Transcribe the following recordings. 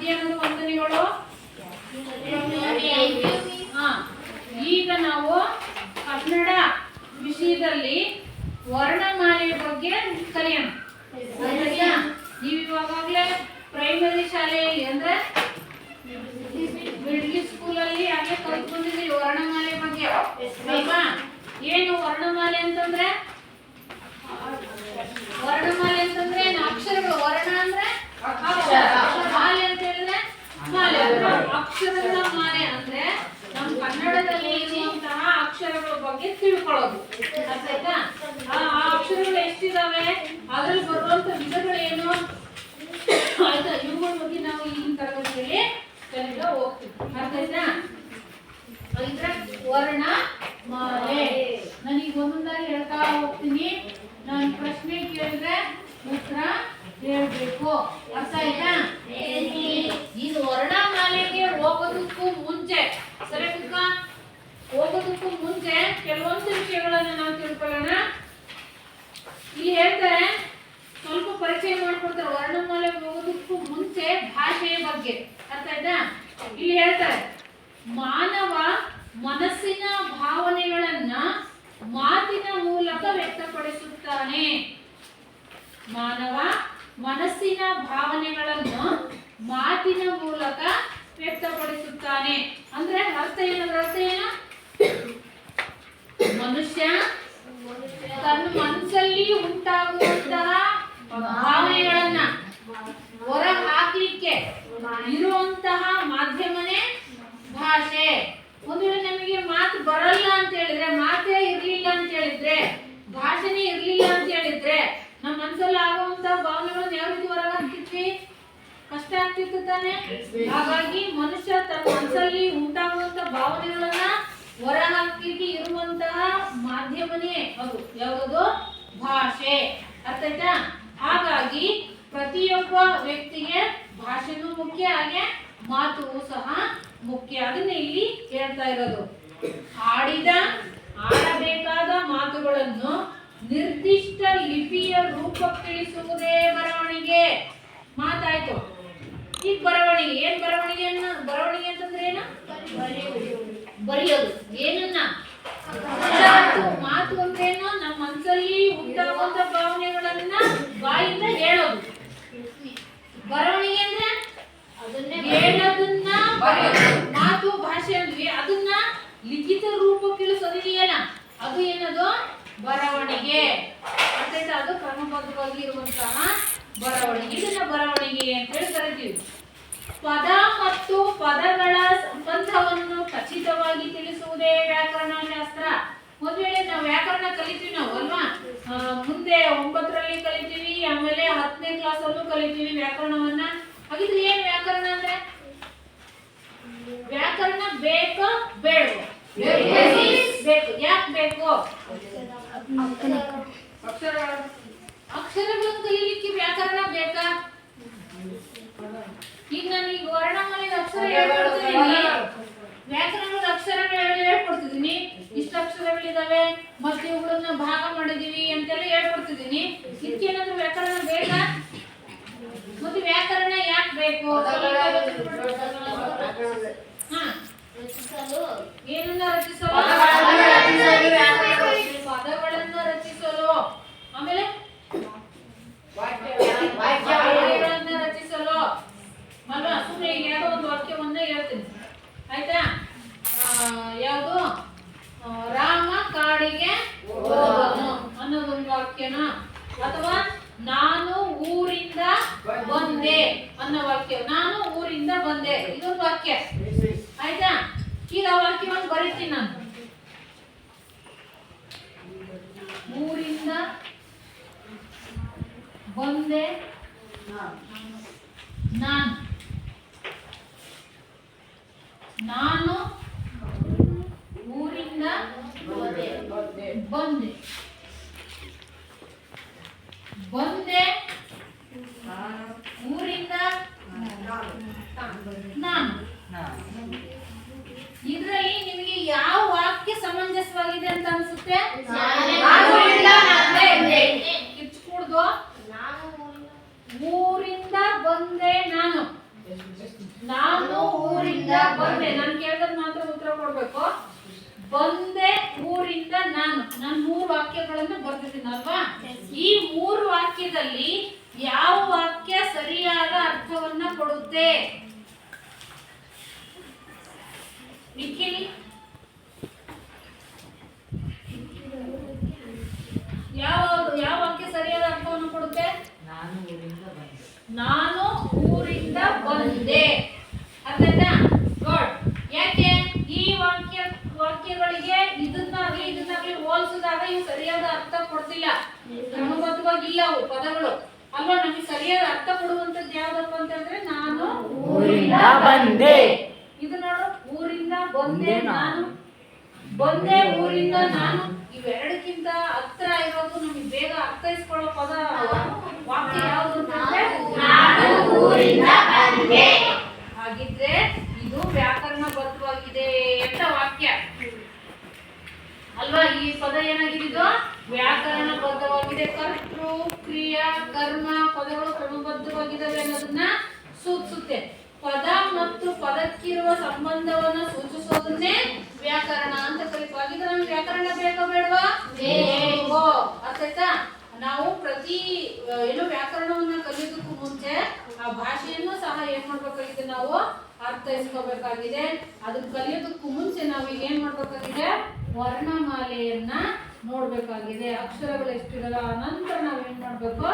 ಮಧ್ಯಾಹ್ನದ ವಂದನೆಗಳು. ಈಗ ನಾವು ಕನ್ನಡ ವಿಷಯದಲ್ಲಿ ವರ್ಣಮಾಲೆಯ ಬಗ್ಗೆ ಕಲಿಯೋಣ. ನೀವು ಇವಾಗಲೇ ಪ್ರೈಮರಿ ಶಾಲೆಯಲ್ಲಿ ಅಂದ್ರೆ ಮಿಡ್ಲ್ ಸ್ಕೂಲಲ್ಲಿ ಹಾಗೆ ಕಲ್ತ್ಕೊಂಡಿದ್ದೀವಿ ವರ್ಣಮಾಲೆ ಬಗ್ಗೆ. ಏನು ವರ್ಣಮಾಲೆ ಅಂತಂದ್ರೆ? ವರ್ಣಮಾಲೆ ಅಂತಂದ್ರೆ ಅಕ್ಷರಗಳು. ವರ್ಣ ಅಂದ್ರೆ ಅಕ್ಷರ, ಮಾಲೆ ಅಂತ ಹೇಳಿದ್ರೆ ಮಾಲೆ ಅಕ್ಷರಗಳ ಮಾಲೆ ಅಂದ್ರೆ ನಮ್ಮ ಕನ್ನಡದಲ್ಲಿ ಇರುವಂತಹ ಅಕ್ಷರಗಳ ಬಗ್ಗೆ ತಿಳ್ಕೊಳ್ಳೋದು. ಅರ್ಥ ಆಯ್ತಾ? ಆ ಅಕ್ಷರಗಳು ಎಷ್ಟಿದಾವೆ, ಅದ್ರಲ್ಲಿ ಬರುವಂತ ವಿಧಗಳು ಏನು, ಆಯ್ತಾ, ಇವುಗಳ ಬಗ್ಗೆ ನಾವು ಈಗಿನ ತರಗತಿಯಲ್ಲಿ ಕಲಿತಾ ಹೋಗ್ತೀವಿ. ಅರ್ಥ ಆಯ್ತಾ? ಇದ್ರ ವರ್ಣ ಮಾಲೆ ನಾನೀಗ ಒಂದೊಂದಾಗಿ ಹೇಳ್ತಾ ಹೋಗ್ತೀನಿ. ನಾನು ಪ್ರಶ್ನೆ ಕೇಳಿದ್ರೆ ಉತ್ತರ ಹೇಳ್ಬೇಕು. ಅರ್ಥ ಆಯ್ತಾ? ಇದು ವರ್ಣಮಾಲೆಗೆ ಹೋಗೋದಕ್ಕೂ ಮುಂಚೆ, ಸರಿ ಹೋಗೋದಕ್ಕೂ ಮುಂಚೆ ಕೆಲವೊಂದು ವಿಷಯಗಳನ್ನ ನಾವು ತಿಳ್ಕೊಳ್ಳೋಣ. ಇಲ್ಲಿ ಹೇಳ್ತಾರೆ, ಸ್ವಲ್ಪ ಪರಿಚಯ ಮಾಡ್ಕೊಡ್ತಾರೆ. ವರ್ಣಮಾಲೆ ಹೋಗೋದಕ್ಕೂ ಮುಂಚೆ ಭಾಷೆಯ ಬಗ್ಗೆ. ಅರ್ಥ ಆಯ್ತಾ? ಇಲ್ಲಿ ಹೇಳ್ತಾರೆ, ಮಾನವ ಮನಸ್ಸಿನ ಭಾವನೆಗಳನ್ನ ಮಾತಿನ ಮೂಲಕ ವ್ಯಕ್ತಪಡಿಸುತ್ತಾನೆ. ಮಾನವ ಮನಸ್ಸಿನ ಭಾವನೆಗಳನ್ನು ಮಾತಿನ ಮೂಲಕ ವ್ಯಕ್ತಪಡಿಸುತ್ತಾನೆ. ಅಂದ್ರೆ ಅರ್ಥ ಏನು? ಮನುಷ್ಯ ತನ್ನ ಮನಸ್ಸಲ್ಲಿ ಉಂಟಾಗುವಂತಹ ಭಾವನೆಗಳನ್ನ ಹೊರ ಹಾಕ್ಲಿಕ್ಕೆ ಇರುವಂತಹ ಮಾಧ್ಯಮನೇ ಭಾಷೆ. ಒಂದು ವೇಳೆ ನಮಗೆ ಮಾತು ಬರಲ್ಲ ಅಂತ ಹೇಳಿದ್ರೆ, ಮಾತೇ ಇರ್ಲಿಲ್ಲ ಅಂತ ಹೇಳಿದ್ರೆ, ಭಾಷೆನೇ ಇರ್ಲಿಲ್ಲ ಅಂತ ಹೇಳಿದ್ರೆ, ನಮ್ಮ ಮನಸ್ಸಲ್ಲಿ ಆಗುವಂತ ಭಾವನೆಗಳನ್ನ ಯಾವ ರೀತಿ ಹೊರ ಹಾಕ್ತಿದ್ವಿ? ಕಷ್ಟ ಆಗ್ತಿತ್ತು ತಾನೆ. ಹಾಗಾಗಿ ಮನುಷ್ಯ ತನ್ನ ಮನಸ್ಸಲ್ಲಿ ಉಂಟಾಗುವಂತ ಭಾವನೆಗಳನ್ನ ಹೊರ ಹಾಕ್ಲಿಕ್ಕೆ ಇರುವಂತಹ ಮಾಧ್ಯಮನೇ ಅದು ಯಾವುದದು? ಭಾಷೆ. ಅರ್ಥ ಆಯ್ತಾ? ಹಾಗಾಗಿ ಪ್ರತಿಯೊಬ್ಬ ವ್ಯಕ್ತಿಗೆ ಭಾಷೆನೂ ಮುಖ್ಯ, ಹಾಗೆ ಮಾತು ಸಹ ಮುಖ್ಯ. ಅದನ್ನ ಇಲ್ಲಿ ಹೇಳ್ತಾ ಇರೋದು. ಆಡಬೇಕಾದ ಮಾತುಗಳನ್ನು ನಿರ್ದಿಷ್ಟ ಲಿಪಿಯ ರೂಪಕ್ಕಿಳಿಸುವುದೇ ಬರವಣಿಗೆ. ಮಾತಾಯ್ತು. ಈಗ ಬರವಣಿಗೆ. ಏನ್ ಬರವಣಿಗೆ ಅಂತಂದ್ರೆ ಏನು? ಬರೆಯೋದು. ಏನನ್ನ? ಮಾತು ಅಂದ್ರೇನು? ನಮ್ಮ ಮನಸ್ಸಲ್ಲಿ ಉಂಟಾಗುವಂತ ಭಾವನೆಗಳನ್ನ ಬಾಯಿಂದ ಹೇಳೋದು. ಬರವಣಿಗೆ ಅಂದ್ರೆ ಹೇಳೋದನ್ನ ಬರೆಯೋದು. ಮಾತು ಭಾಷೆ ಅಂದ್ವಿ, ಅದನ್ನ ಲಿಖಿತ ರೂಪಕ್ಕಿಳಿಸೋದಿದೆಯಲ್ಲ, ಅದು ಏನದು? ಬರವಣಿಗೆ. ಅರ್ಥಾಯ್ತಾ? ಅದು ಕ್ರಮಬದ್ಧವಾಗಿ ಇರುವಂತಹ ಬರವಣಿಗೆ. ಇದನ್ನ ಬರವಣಿಗೆ ಅಂತ ಹೇಳಿ ಕರಿತೀವಿ. ಪದ ಮತ್ತು ಪದಗಳ ಸಂಬಂಧವನ್ನು ಖಚಿತವಾಗಿ ತಿಳಿಸುವುದೇ ವ್ಯಾಕರಣ ಶಾಸ್ತ್ರ. ಒಂದ್ ವೇಳೆ ನಾವು ವ್ಯಾಕರಣ ಕಲಿತೀವಿ ನಾವು ಅಲ್ವಾ, ಮುಂದೆ 9ರಲ್ಲಿ ಕಲಿತೀವಿ, ಆಮೇಲೆ 10ನೇ ಕ್ಲಾಸ್ ಅಲ್ಲೂ ಕಲಿತೀವಿ ವ್ಯಾಕರಣವನ್ನ. ಹಾಗಿದ್ರೆ ಏನ್ ವ್ಯಾಕರಣ ಅಂದ್ರೆ? ವ್ಯಾಕರಣ ಬೇಕೋ ಬೇಡವೋ? ಬೇಕು. ಯಾಕೆ ಬೇಕು? ಅಕ್ಷರಗಳನ್ನು ಕಲಿಲಿಕ್ಕೆ ವ್ಯಾಕರಣ ಬೇಕಾ? ಈಗ ನಾನು ವರ್ಣಮಾಲೆಯ ಅಕ್ಷರ ಹೇಳ್ಕೊಡ್ತಿದ್ದೀನಿ, ವ್ಯಾಕರಣದ ಅಕ್ಷರಗಳು ಹೇಳ್ಕೊಡ್ತಿದ್ದೀನಿ. ಇಷ್ಟು ಅಕ್ಷರಗಳಿದಾವೆ, ಮತ್ತೆ ಇವುಗಳನ್ನ ಭಾಗ ಮಾಡಿದೀವಿ ಅಂತೆಲ್ಲ ಹೇಳ್ಕೊಡ್ತಿದ್ದೀನಿ. ಇದಕ್ಕೇನಾದ್ರೂ ವ್ಯಾಕರಣ ಬೇಕಾ? ಮತ್ತೆ ವ್ಯಾಕರಣ ಯಾಕೆ ಬೇಕು? ಏನನ್ನ ರಚಿಸಲು? ಪದಗಳನ್ನ ರಚಿಸಲು. ಆಮೇಲೆ ವಾಕ್ಯಗಳನ್ನ ರಚಿಸಲು ಅಲ್ವಾ? ಸುಮ್ಮನೆ ಈಗ ಯಾವುದೋ ಒಂದು ವಾಕ್ಯವನ್ನ ಹೇಳ್ತೀನಿ, ಆಯ್ತಾ? ಯಾವುದು? ರಾಮ ಕಾಡಿಗೆ ಹೋದನು ಅನ್ನೋದೊಂದು ವಾಕ್ಯನ, ಅಥವಾ ನಾನು ಊರಿಂದ ಬಂದೆ ಅನ್ನೋ ವಾಕ್ಯ. ನಾನು ಊರಿಂದ ಬಂದೆ ಇದೊಂದು ವಾಕ್ಯ, ಆಯ್ತಾ? ಈಗ ಆ ವಾಕ್ಯವನ್ನು ಬರೀತೀನಿ ನಾನು. ಊರಿಂದ ಬಂದೆ ನಾನು ಊರಿಂದ ಬಂದೆ ಊರಿಂದ ನಾನು. ಇದರಲ್ಲಿ ನಿಮಗೆ ಯಾವ ವಾಕ್ಯ ಸಮಂಜಸವಾಗಿದೆ ಅಂತ ಅನ್ಸುತ್ತೆ? ಕಿಚ್ಕೂಡ್ದು ಊರಿಂದ ಬಂದೆ ನಾನು. ನಾನು ಊರಿಂದ ಬಂದೆ. ನಾನು ಕೇಳಿದ್ರೆ ಮಾತ್ರ ಉತ್ತರ ಕೊಡ್ಬೇಕು. ಬಂದೆ ಊರಿಂದ ನಾನು 3 ವಾಕ್ಯಗಳನ್ನು ಬರ್ತಿದ್ದೀನಿ ಅಲ್ವಾ? ಈ 3 ವಾಕ್ಯದಲ್ಲಿ ಯಾವ ವಾಕ್ಯ ಸರಿಯಾದ ಅರ್ಥವನ್ನ ಕೊಡುತ್ತೆ? ನಿಖಿಲ್, ಯಾವ ವಾಕ್ಯ ಸರಿಯಾದ ಅರ್ಥವನ್ನು ಕೊಡುತ್ತೆ? ನಾನು ಊರಿಂದ ಬಂದೆ. ಅರ್ಥ ಆಯ್ತಾ? ಗುಡ್. ಯಾಕೆ ಈ ವಾಕ್ಯಗಳಿಗೆ ಇದನ್ನಾಗ್ಲಿ ಹೋಲಿಸಿದಾಗ ಇವು ಸರಿಯಾದ ಅರ್ಥ ಕೊಡ್ತಿಲ್ಲ, ಕ್ರಮಬದ್ಧವಾಗಿಲ್ಲ ಅವು ಪದಗಳು ಅಲ್ವಾ? ನಮಗೆ ಸರಿಯಾದ ಅರ್ಥ ಕೊಡುವಂತದ್ದು ಯಾವ್ದಪ್ಪ ಅಂತ ಹೇಳಿದ್ರೆ ನಾನು ಊರಿಂದ ಬಂದೆ. ಇದು ನೋಡು, ಊರಿಂದ ಬಂದೆ, ನಾನು ಬಂದೆ, ಊರಿಂದ ನಾನು. ಇವೆರಡಕ್ಕಿಂತ ಹತ್ರ ಇರೋದು ನಮಗೆ ಬೇಗ ಅರ್ಥೈಸ್ಕೊಳ್ಳೋ ಪದ ವಾಕ್ಯ ಯಾವುದು ಅಂತಂದ್ರೆ ನಾನು ಊರಿಂದ ಬಂದೆ. ಹಾಗಿದ್ರೆ ಇದು ವ್ಯಾಕರಣಬದ್ಧವಾಗಿದೆ ಅಂತ ವಾಕ್ಯ ಅಲ್ವಾ? ಈ ಪದ ಏನಾಗಿದೆ? ಇದು ವ್ಯಾಕರಣಬದ್ಧವಾಗಿದೆ. ಕರ್ತೃ, ಕ್ರಿಯಾ, ಕರ್ಮ ಪದಗಳು ಕ್ರಮಬದ್ಧವಾಗಿದ್ದಾವೆ ಅನ್ನೋದನ್ನ ಸೂಚಿಸುತ್ತೆ. ಪದ ಮತ್ತು ಪದಕ್ಕಿರುವ ಸಂಬಂಧವನ್ನು ಸೂಚಿಸೋದನ್ನೇ ವ್ಯಾಕರಣ ಅಂತ ಕರೀತೀವಿ. ನಮ್ಗೆ ವ್ಯಾಕರಣ ಬೇಕಾ ಬೇಡವಾ? ಬೇಕು. ಅರ್ಥ ಆಯ್ತಾ? ನಾವು ಪ್ರತಿ ವ್ಯಾಕರಣವನ್ನ ಕಲಿಯೋದಕ್ಕೂ ಮುಂಚೆ ಆ ಭಾಷೆಯನ್ನು ಸಹ ಏನ್ ಮಾಡ್ಬೇಕಾಗಿದೆ? ನಾವು ಅರ್ಥೈಸ್ಕೋಬೇಕಾಗಿದೆ. ಅದನ್ನ ಕಲಿಯೋದಕ್ಕೂ ಮುಂಚೆ ನಾವು ಈಗ ಏನ್ ಮಾಡ್ಬೇಕಾಗಿದೆ? ವರ್ಣಮಾಲೆಯನ್ನ ನೋಡ್ಬೇಕಾಗಿದೆ. ಅಕ್ಷರಗಳು ಎಷ್ಟಿರಲ್ಲ, ನಂತರ ನಾವ್ ಏನ್ ಮಾಡ್ಬೇಕು?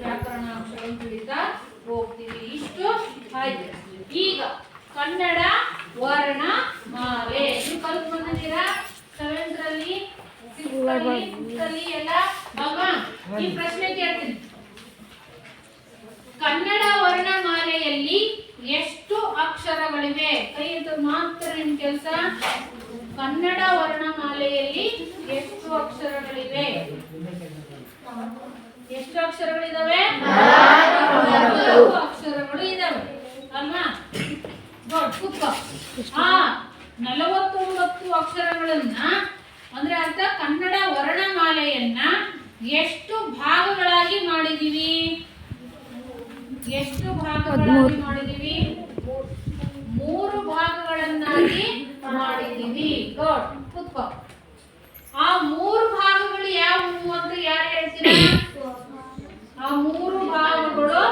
ವ್ಯಾಕರಣ ಅಕ್ಷರವನ್ನು ತಿಳಿತಾ ಹೋಗ್ತೀವಿ. ಇಷ್ಟು ಆಯ್ತು. ಈಗ ಕನ್ನಡ ವರ್ಣಮಾಲೆ ನೀವು ಕಲ್ತು ಬಂದಿದ್ದೀರಾ 7th ರಲ್ಲಿ 6th ರಲ್ಲಿ ಎಲ್ಲ ಅಲ್ವಾ? ಈ ಪ್ರಶ್ನೆ ಕೇಳ್ತೀನಿ. ಕನ್ನಡ ವರ್ಣಮಾಲೆಯಲ್ಲಿ ಎಷ್ಟು ಅಕ್ಷರಗಳಿವೆ? ಕೈ ಎತ್ತೋದು ಮಾತ್ರ ನಿಮ್ ಕೆಲಸ. ಕನ್ನಡ ವರ್ಣಮಾಲೆಯಲ್ಲಿ ಎಷ್ಟು ಅಕ್ಷರಗಳಿವೆ? ಎಷ್ಟು ಅಕ್ಷರಗಳಿದಾವೆ? 4 ಅಕ್ಷರಗಳು ಇದಾವೆ ಅಲ್ವಾ? ಕೂತ್ಕೋ. 49 ಅಕ್ಷರಗಳನ್ನ ಅಂದ್ರೆ ಅರ್ಥ ಕನ್ನಡ ವರ್ಣಮಾಲೆಯನ್ನ ಎಷ್ಟು ಭಾಗಗಳಾಗಿ ಮಾಡಿದೀವಿ? ಎಷ್ಟು ಭಾಗಗಳಾಗಿ ಮಾಡಿದೀವಿ? 3 ಭಾಗಗಳನ್ನಾಗಿ ಮಾಡಿದೀವಿ. ಗುಡ್. ಕೂತ್ಕೋ. ಆ 3 ಭಾಗಗಳು ಯಾವುವು ಅಂತ ಯಾರು ಹೇಳ್ತೀರಾ? ಆ 3 ಭಾಗಗಳು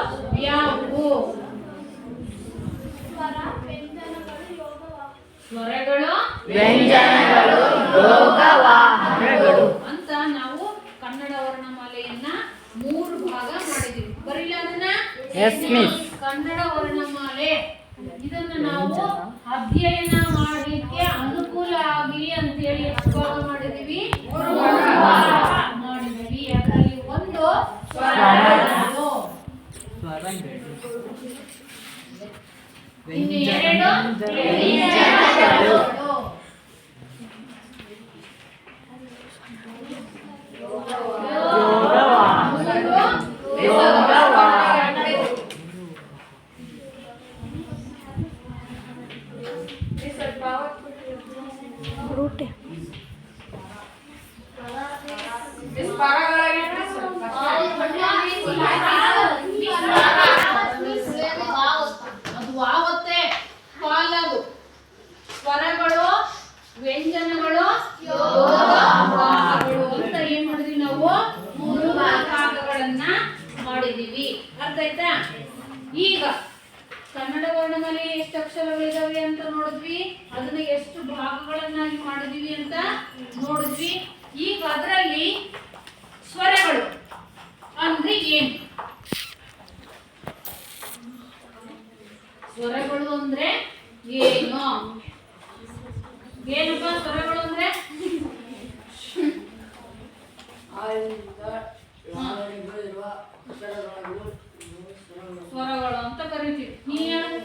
ಯಾವುವು? ಸ್ವರಗಳು, ವ್ಯಂಜನಗಳು, ಯೋಗವಾಹಗಳು ಅಂತ ನಾವು ಕನ್ನಡ ವರ್ಣಮಾಲೆಯನ್ನ 3 ಭಾಗ ಮಾಡಿದೀವಿ. ಬರೀಲ್ಲ ಅದನ್ನ? ಕನ್ನಡ ವರ್ಣಮಾಲೆ ಇದನ್ನ ನಾವು ಅಧ್ಯಯನ ಮಾಡಲಿಕ್ಕೆ ಅನುಕೂಲ ಆಗಲಿ ಅಂತ ಹೇಳಿ ಎಷ್ಟು ಭಾಗ ಮಾಡಿದೀವಿ? 3 ಭಾಗ ಮಾಡಿದೀವಿ. ಅದರಲ್ಲಿ ಒಂದು ಸ್ವರಗಳು, ಇನ್ನು 2 ವ್ಯಂಜನಗಳು. ಸ್ವರಗಳು, ವ್ಯಂಜನಗಳು, ಯೋಗವಾಹಗಳು ಅಂತ ಏನ್ ಮಾಡಿದ್ವಿ? ನಾವು 3 ಭಾಗಗಳನ್ನ ಮಾಡಿದೀವಿ. ಅರ್ಥ ಆಯ್ತಾ? ಈಗ ಕನ್ನಡ ವರ್ಣಮಾಲೆಯಲ್ಲಿ ಎಷ್ಟು ಅಕ್ಷರಗಳಿದಾವೆ ಅಂತ ನೋಡಿದ್ವಿ. ಅದನ್ನ ಎಷ್ಟು ಭಾಗಗಳನ್ನಾಗಿ ಮಾಡಿದೀವಿ ಅಂತ ನೋಡಿದ್ವಿ. ಈಗ ಅದರಲ್ಲಿ ಸ್ವರಗಳು ಅಂದ್ರೆ ಏನು? ಸ್ವರಗಳು ಅಂದ್ರೆ ಏನು? ಏನಪ್ಪ ಸ್ವರಗಳು ಅಂದ್ರೆ? ಸ್ವರಗಳು ಅಂತ ಕರಿತೀವಿ. ನೀ ಹೇಳು.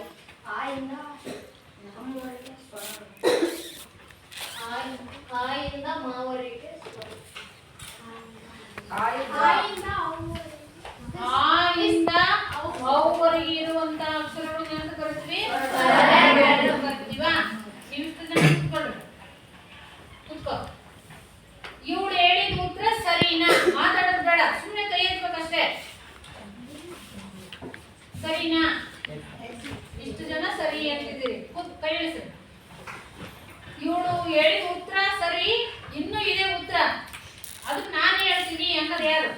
ಅವರಿಗೆ ಇರುವಂತ ಅಕ್ಷರಗಳು ಅಂತ ಕರಿತೀವಿ. ಇವ್ಳು ಹೇಳಿದ ಉತ್ತರ ಸರಿನಾ? ಮಾತಾಡೋದು ಬೇಡ, ಸುಮ್ಮನೆ ಕೈ ಎತ್ಬೇಕಷ್ಟೇ. ಸರಿನಾ? ಇಷ್ಟ ಸರಿ ಅಂತಿದ್ದೀರಿ. ಕೈ ಇಳಿಸಿ. ಇವಳು ಹೇಳಿದ ಉತ್ತರ ಸರಿ, ಇನ್ನೂ ಇದೆ ಉತ್ತರ, ಅದಕ್ಕೆ ನಾನು ಹೇಳ್ತೀನಿ ಅನ್ನೋದು ಯಾರು?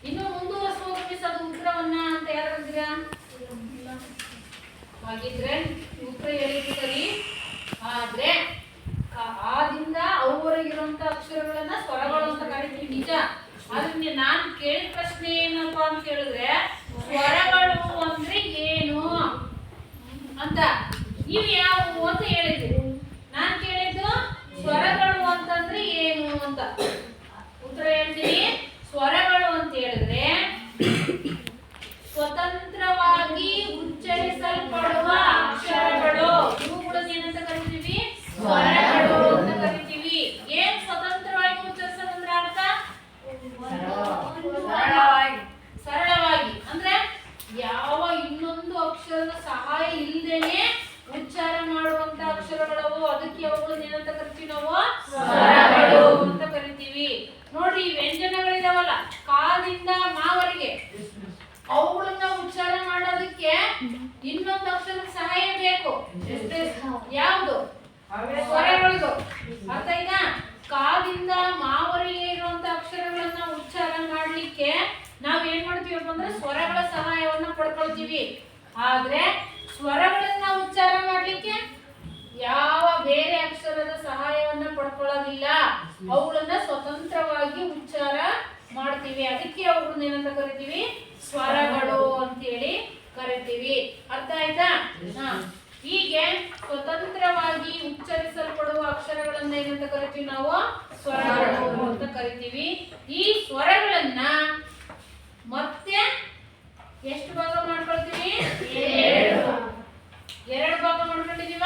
ಇನ್ನು ಮುಂದುವರಿಸಬಹುದು ಮಿಸ್ ಅದು ಉತ್ತರವನ್ನ ಅಂತ ಯಾರು ಅಂತೀರಾ? ಹಾಗಿದ್ರೆ ಉತ್ತರ ಹೇಳಿದ್ದು ಸರಿ, ಆದ್ರೆ ಆದಿಂದ ಅವುವರೆಗಿರುವಂತ ಅಕ್ಷರಗಳನ್ನ ಸ್ವರಗಳು ಅಂತ ಕರಿತೀವಿ ನಿಜ. ಆದ್ರೆ ನಾನು ಕೇಳಿದ ಪ್ರಶ್ನೆ ಏನಪ್ಪಾ ಅಂತ ಹೇಳಿದ್ರೆ ಸ್ವರಗಳು ಅಂದ್ರೆ ಏನು ಅಂತ. ನೀವು ಯಾವುವು ಅಂತ ಹೇಳಿದ್ರಿ, ನಾನು ಕೇಳಿದ್ದು ಸ್ವರಗಳು ಅಂತಂದ್ರೆ ಏನು ಅಂತ. ಉತ್ತರ ಹೇಳ್ತೀನಿ. ಸ್ವರಗಳು ಅಂತ ಹೇಳಿದ್ರೆ ಸ್ವತಂತ್ರವಾಗಿ ಉಚ್ಚರಿಸಲ್ಪಡುವ ಅಕ್ಷರಗಳು, ಇವುಗಳನ್ನು ಏನಂತ ಕರಿತೀವಿ? ಸ್ವರಗಳು ಅಂತ ಕರಿತೀವಿ. ಏನ್ ಸ್ವತಂತ್ರವಾಗಿ ಉಚ್ಚರಿಸೋದಂದ್ರೆ ಅರ್ಥ? ಸರಳವಾಗಿ ಅಂದ್ರೆ ಯಾವ ಇನ್ನೊಂದು ಅಕ್ಷರದ ಸಹಾಯ ಇಲ್ಲದೇನೆ ಉಚ್ಚಾರ ಮಾಡುವಂತ ಅಕ್ಷರಗಳವು, ಅದಕ್ಕೆ ಅವುಗಳನ್ನ ಏನಂತ ಕರಿತೀವಿ ನಾವು? ಸ್ವರಗಳು ಅಂತ ಕರಿತೀವಿ. ನೋಡ್ರಿ, ಈ ವ್ಯಂಜನಗಳಿದಾವಲ್ಲ ಕಾದಿಂದ ಮಾವರೆಗೆ, ಅವುಗಳನ್ನ ಉಚ್ಚಾರ ಮಾಡೋದಕ್ಕೆ ಇನ್ನೊಂದು ಅಕ್ಷರದ ಸಹಾಯ ಬೇಕು. ಯಾವುದು? ಸ್ವರಗಳದು. ಅರ್ಥ ಆಯ್ತಾ? ಕಾದಿಂದ ಮಾವರೆಗೆ ಇರುವಂತ ಅಕ್ಷರಗಳನ್ನ ಉಚ್ಚಾರ ಮಾಡ್ಲಿಕ್ಕೆ ನಾವ್ ಏನ್ ಮಾಡ್ತೀವಪ್ಪ ಅಂದ್ರೆ ಸ್ವರಗಳ ಸಹಾಯವನ್ನ ಪಡ್ಕೊಳ್ತೀವಿ. ಆದ್ರೆ ಸ್ವರಗಳನ್ನ ಉಚ್ಚಾರ ಮಾಡ್ಲಿಕ್ಕೆ ಯಾವ ಬೇರೆ ಅಕ್ಷರದ ಸಹಾಯವನ್ನ ಪಡ್ಕೊಳ್ಳೋದಿಲ್ಲ. ಅವುಗಳನ್ನ ಸ್ವತಂತ್ರವಾಗಿ ಉಚ್ಚಾರ ಮಾಡ್ತೀವಿ. ಅದಕ್ಕೆ ಅವುಗಳನ್ನ ಏನಂತ ಕರಿತೀವಿ? ಸ್ವರಗಳು ಅಂತೇಳಿ ಕರಿತೀವಿ. ಅರ್ಥ ಆಯ್ತಾ? ಹೀಗೆ ಸ್ವತಂತ್ರವಾಗಿ ಉಚ್ಚರಿಸಲ್ಪಡುವ ಅಕ್ಷರಗಳನ್ನ ಏನಂತ ಕರಿತೀವಿ ನಾವು? ಸ್ವರಗಳು ಅಂತ ಕರಿತೀವಿ. ಈ ಸ್ವರಗಳನ್ನ ಮತ್ತೆ ಎಷ್ಟು ಭಾಗ ಮಾಡ್ಕೊಳ್ತೀವಿ? ಎರಡು ಭಾಗ ಮಾಡ್ಕೊಂಡಿದೀವ,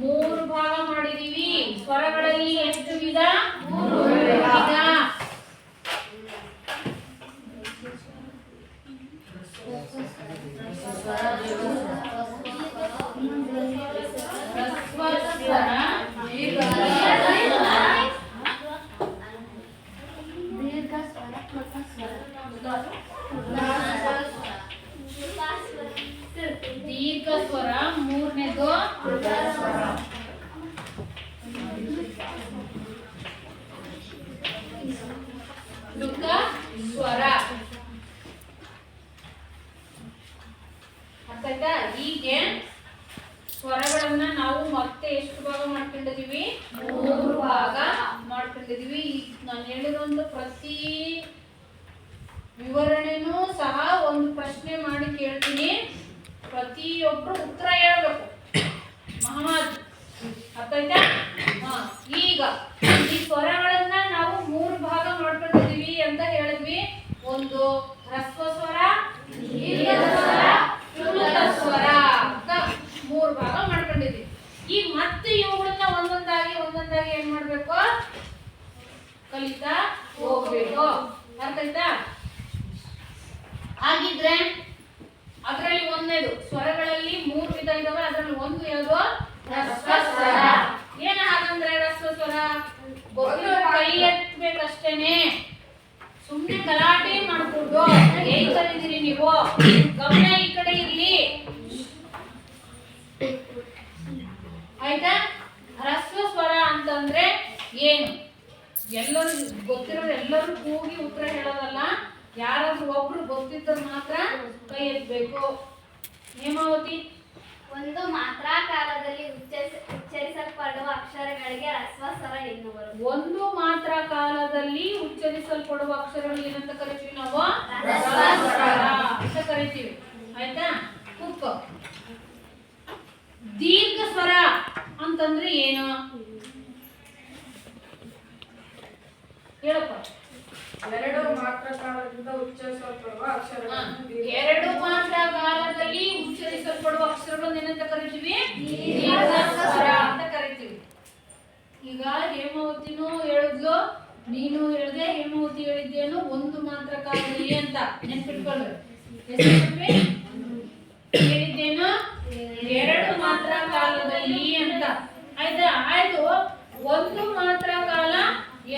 3 ಭಾಗ ಮಾಡಿದೀವಿ. ಸ್ವರಗಳಲ್ಲಿ ಎಷ್ಟು ವಿಧ? 3 ವಿಧ. ದೀರ್ಘ ಸ್ವರ, ಮೂರನೇದು ಲುಕ ಸ್ವರ. ಅರ್ಥ ಆಯ್ತಾ? ಹೀಗೆ ಸ್ವರಗಳನ್ನ ನಾವು ಮತ್ತೆ ಎಷ್ಟು ಭಾಗ ಮಾಡ್ಕೊಂಡಿದೀವಿ? 3 ಭಾಗ ಮಾಡ್ಕೊಂಡಿದೀವಿ. ನಾನು ಹೇಳಿರುವಂತ ಪ್ರತಿ ವಿವರಣೆನೂ ಸಹ ಒಂದು ಪ್ರಶ್ನೆ ಮಾಡಿ ಕೇಳ್ತೀನಿ, ಪ್ರತಿಯೊಬ್ರು ಉತ್ತರ ಹೇಳ್ಬೇಕು. ಮಹಮ್ಮದ್, ಅರ್ಥ ಆಯ್ತಾ? ಈಗ ಈ ಸ್ವರಗಳನ್ನ ನಾವು 3 ಭಾಗ ಮಾಡ್ಕೊಂಡಿದೀವಿ ಅಂತ ಹೇಳಿದ್ವಿ. ಒಂದು ಹ್ರಸ್ವ ಸ್ವರ, ದೀರ್ಘ ಸ್ವರ, ಪ್ಲುತ ಸ್ವರ ಅಂತ 3 ಭಾಗ ಮಾಡ್ಕೊಂಡಿದೀವಿ. ಈಗ ಮತ್ತೆ ಇವುಗಳನ್ನ ಒಂದೊಂದಾಗಿ ಏನ್ ಮಾಡ್ಬೇಕು? ಕಲಿತಾ ಹೋಗ್ಬೇಕು. ಅರ್ಥ ಆಯ್ತಾ? ಹಾಗಿದ್ರೆ ಅದರಲ್ಲಿ ಒಂದೇದು ಸ್ವರಗಳಲ್ಲಿ 3 ವಿಧ ಇದಾವೆ. ಅದರಲ್ಲಿ ಒಂದು ಯಾವುದು? ಹ್ರಸ್ವ ಸ್ವರ. ಏನ ಹಾಗಂದ್ರೆ ಹ್ರಸ್ವ ಸ್ವರ ಕೈ ಎತ್ತಬೇಕಷ್ಟೇನೆ, ಸುಮ್ಮನೆ ಗಲಾಟೆ ಮಾಡ್ಕೊಂಡು ಏಕರಿದ್ದೀರಿ ನೀವು, ಗಮನ ಈ ಕಡೆ ಇರ್ಲಿ. ಆಯ್ತಾ? ಹ್ರಸ್ವ ಸ್ವರ ಅಂತಂದ್ರೆ ಏನು? ಎಲ್ಲರೂ ಗೊತ್ತಿರೋರು ಎಲ್ಲರೂ ಕೂಗಿ ಉತ್ತರ ಹೇಳೋದಲ್ಲ, ಯಾರಾದ್ರೂ ಒಬ್ರು ಗೊತ್ತಿದ್ದರು ಮಾತ್ರ ಕೈ ಎತ್ತಬೇಕು. ಹೇಮಾವತಿ? ಒಂದು ಮಾತ್ರಾ ಕಾಲದಲ್ಲಿ ಉಚ್ಚರಿಸಲ್ಪಡುವ ಅಕ್ಷರಗಳಿಗೆ ಹ್ರಸ್ವ ಸ್ವರ ಎನ್ನುವರು. ಒಂದು ಮಾತ್ರ ಕಾಲದಲ್ಲಿ ಉಚ್ಚರಿಸಲ್ಪಡುವ ಅಕ್ಷರಗಳು ಏನಂತ ಕರಿತೀವಿ ನಾವು? ಹ್ರಸ್ವ ಸ್ವರ ಅಂತ ಕರಿತೀವಿ. ಆಯ್ತಾ? ಕೂತ್ಕೋ. ದೀರ್ಘ ಸ್ವರ ಅಂತಂದ್ರೆ ಏನು ಹೇಳಪ್ಪ? ಎರಡು ಮಾತ್ರ ಕಾಲದಿಂದ ಉಚ್ಚರಿಸಲ್ಪಡುವ ಅಕ್ಷರಗಳನ್ನು ಉಚ್ಚರಿಸಲ್ಪಡುವ ಅಕ್ಷರಗಳನ್ನು ಏನಂತ ಕರಿತೀವಿ? ದೀರ್ಘ ಸ್ವರ ಅಂತ ಕರಿತೀವಿ. ಈಗ ಹೇಮಾವತಿನೂ ಹೇಳಿದ್ಲು, ನೀನು ಹೇಳಿದೆ, ಹೇಮಾವತಿ ಹೇಳಿದ್ದೇನು? ಒಂದು ಮಾತ್ರ ಕಾಲದಲ್ಲಿ ಅಂತ ನೆನ್ಪಿಟ್ಕೊಳ್ರಿ. ಹೇಳಿದ್ದೇನು? ಎರಡು ಮಾತ್ರ ಕಾಲದಲ್ಲಿ ಅಂತ. ಆಯ್ತಾ? ಆಯ್ತು. ಒಂದು ಮಾತ್ರ ಕಾಲ,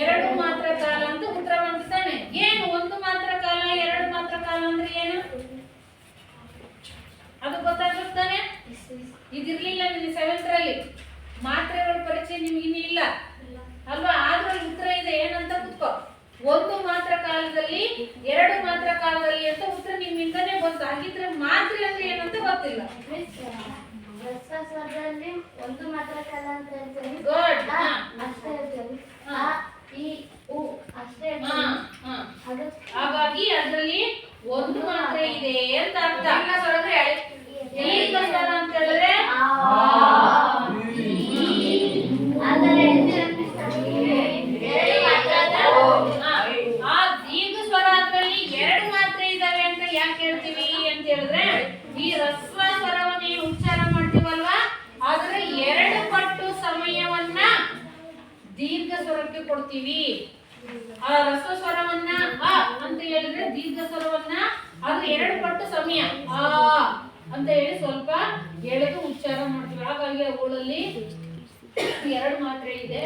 ಎರಡು ಮಾತ್ರ ಕಾಲ ಅಂತ ಉತ್ತರ ಬಂದಿದ್ದಾನೆ. ಏನು ಒಂದು ಮಾತ್ರ ಕಾಲ, ಎರಡು ಮಾತ್ರ ಕಾಲ ಅಂದ್ರೆ ಏನು? ಅದು ಗೊತ್ತಾಗುತ್ತಾನೆ. ಇದಿರ್ಲಿಲ್ಲ ನಿಮಗೆ 7th ರಲ್ಲಿ ಮಾತ್ರೆಗಳ ಪರಿಚಯ ನಿಮ್ಗೆ ಇನ್ನೂ ಇಲ್ಲ ಅಲ್ವಾ? ಆದ್ರೂ ಉತ್ತರ ಇದೆ ಏನಂತ ಕೂತ್ಕೋ. 1 ಮಾತ್ರ ಕಾಲದಲ್ಲಿ 2 ಮಾತ್ರ ಕಾಲದಲ್ಲಿ ಅಂತ ಉತ್ತರ ನಿಮ್ಮಿಂದನೇ ಬಂತು. ಹಾಗಿದ್ರೆ ಮಾತ್ರೆ ಅಂದ್ರೆ ಏನಂತ ಗೊತ್ತಿಲ್ಲ. ರಸ್ವ ಸ್ವರದಲ್ಲಿ 1 ಮಾತ್ರ ಕಾಲ ಅಂತ ಹೇಳ್ತೀವಿ. ಗುಡ್. ಅಷ್ಟೇ ಹೇಳ್ತೀವಿ. ಆ ಈ ಉ ಅಷ್ಟೇ ಅದು ಹಾಗಾಗಿ ಅದರಲ್ಲಿ 1 ಮಾತ್ರ ಇದೆ ಅಂತ ಅರ್ಥ. ದೀರ್ಘ ಸ್ವರ ಅಂತ ಹೇಳಿದ್ರೆ ಆದರೆ ಆ ದೀರ್ಘ ಸ್ವರ ಅದರಲ್ಲಿ 2 ಮಾತ್ರ ಇದಾವೆ ಅಂತ ಯಾಕೆ ಹೇಳ್ತೀವಿ ಅಂತ ಹೇಳಿದ್ರೆ ಈ ರಸ್ವ ಸ್ವರವನ್ನ ಏನು ಉಚ್ಚಾರ ಮಾಡ್ತೀವಲ್ವಾ ಆದ್ರೆ 2 ಪಟ್ಟು ಸಮಯವನ್ನ ದೀರ್ಘ ಸ್ವರಕ್ಕೆ ಕೊಡ್ತೀವಿ. ಆ ರಸ್ವ ಸ್ವರವನ್ನ ಆ ಅಂತ ಹೇಳಿದ್ರೆ ದೀರ್ಘ ಸ್ವರವನ್ನ ಆದ್ರೆ 2 ಪಟ್ಟು ಸಮಯ ಆ ಅಂತ ಹೇಳಿ ಸ್ವಲ್ಪ ಎಳೆದು ಉಚ್ಚಾರ ಮಾಡ್ತೀವಿ. ಹಾಗಾಗಿ ಅವುಗಳಲ್ಲಿ 2 ಮಾತ್ರೆ ಇದೆ.